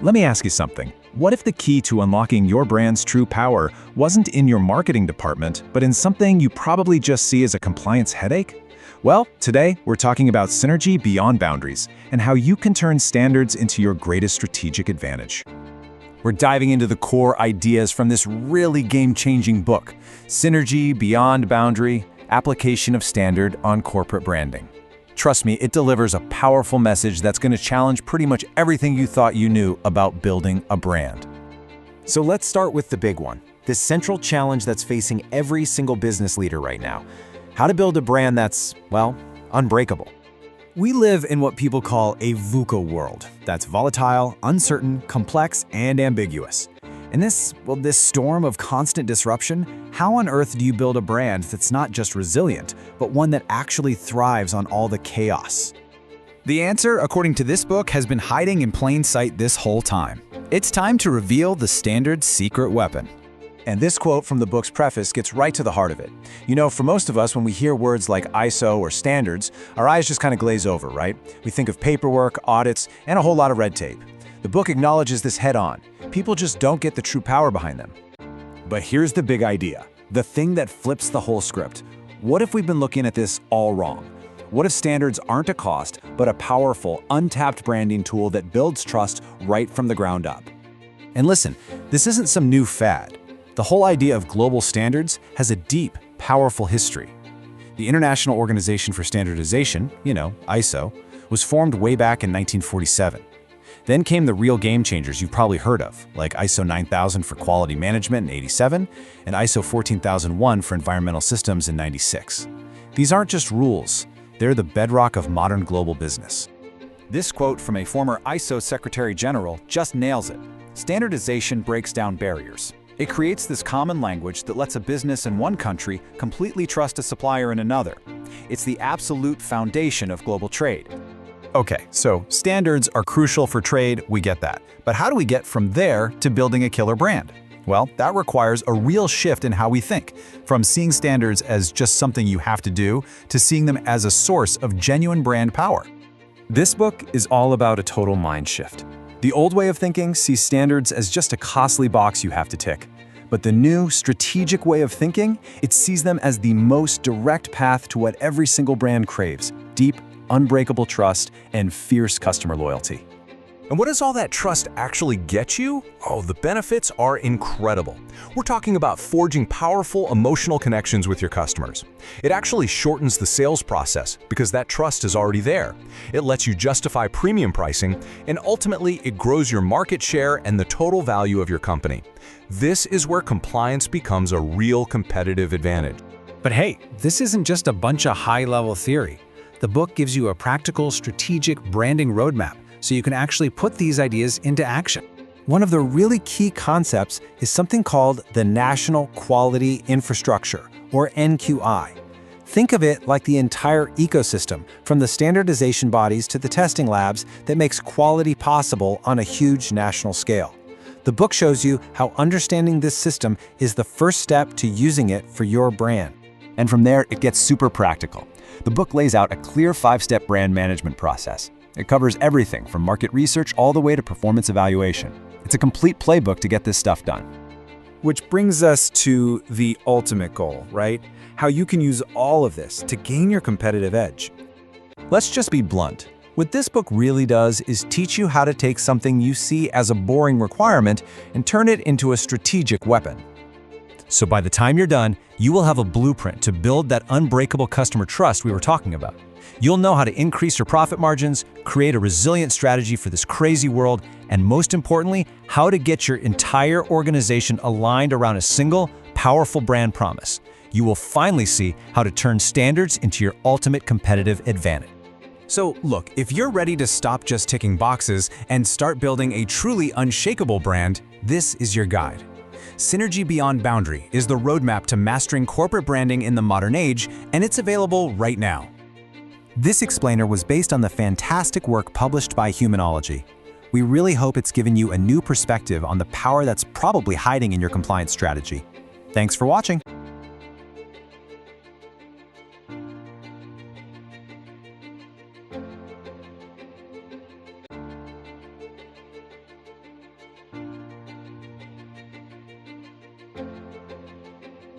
Let me ask you something. What if the key to unlocking your brand's true power wasn't in your marketing department, but in something you probably just see as a compliance headache? Well, today we're talking about synergy beyond boundaries and how you can turn standards into your greatest strategic advantage. We're diving into the core ideas from this really game-changing book, Synergy Beyond Boundary, Application of Standard on Corporate Branding. Trust me, it delivers a powerful message that's going to challenge pretty much everything you thought you knew about building a brand. So let's start with the big one, this central challenge that's facing every single business leader right now. How to build a brand that's, well, unbreakable. We live in what people call a VUCA world that's volatile, uncertain, complex, and ambiguous. In this storm of constant disruption, how on earth do you build a brand that's not just resilient, but one that actually thrives on all the chaos? The answer, according to this book, has been hiding in plain sight this whole time. It's time to reveal the Standard's secret weapon. And this quote from the book's preface gets right to the heart of it. You know, for most of us, when we hear words like ISO or standards, our eyes just kind of glaze over, right? We think of paperwork, audits, and a whole lot of red tape. The book acknowledges this head-on. People just don't get the true power behind them. But here's the big idea, the thing that flips the whole script. What if we've been looking at this all wrong? What if standards aren't a cost, but a powerful, untapped branding tool that builds trust right from the ground up? And listen, this isn't some new fad. The whole idea of global standards has a deep, powerful history. The International Organization for Standardization, ISO, was formed way back in 1947. Then came the real game changers you've probably heard of, like ISO 9000 for quality management in '87 and ISO 14001 for environmental systems in '96. These aren't just rules, they're the bedrock of modern global business. This quote from a former ISO Secretary General just nails it. Standardization breaks down barriers. It creates this common language that lets a business in one country completely trust a supplier in another. It's the absolute foundation of global trade. Okay, so standards are crucial for trade, we get that. But how do we get from there to building a killer brand? Well, that requires a real shift in how we think, from seeing standards as just something you have to do, to seeing them as a source of genuine brand power. This book is all about a total mind shift. The old way of thinking sees standards as just a costly box you have to tick. But the new, strategic way of thinking, it sees them as the most direct path to what every single brand craves: deep, unbreakable trust, and fierce customer loyalty. And what does all that trust actually get you? Oh, the benefits are incredible. We're talking about forging powerful emotional connections with your customers. It actually shortens the sales process because that trust is already there. It lets you justify premium pricing, and ultimately it grows your market share and the total value of your company. This is where compliance becomes a real competitive advantage. But hey, this isn't just a bunch of high-level theory. The book gives you a practical, strategic branding roadmap so you can actually put these ideas into action. One of the really key concepts is something called the National Quality Infrastructure, or NQI. Think of it like the entire ecosystem, from the standardization bodies to the testing labs, that makes quality possible on a huge national scale. The book shows you how understanding this system is the first step to using it for your brand. And from there, it gets super practical. The book lays out a clear 5-step brand management process. It covers everything from market research all the way to performance evaluation. It's a complete playbook to get this stuff done. Which brings us to the ultimate goal, right? How you can use all of this to gain your competitive edge. Let's just be blunt. What this book really does is teach you how to take something you see as a boring requirement and turn it into a strategic weapon. So by the time you're done, you will have a blueprint to build that unbreakable customer trust we were talking about. You'll know how to increase your profit margins, create a resilient strategy for this crazy world, and most importantly, how to get your entire organization aligned around a single, powerful brand promise. You will finally see how to turn standards into your ultimate competitive advantage. So look, if you're ready to stop just ticking boxes and start building a truly unshakable brand, this is your guide. Synergy Beyond Boundary is the roadmap to mastering corporate branding in the modern age, and it's available right now. This explainer was based on the fantastic work published by Humanology. We really hope it's given you a new perspective on the power that's probably hiding in your compliance strategy. Thanks for watching.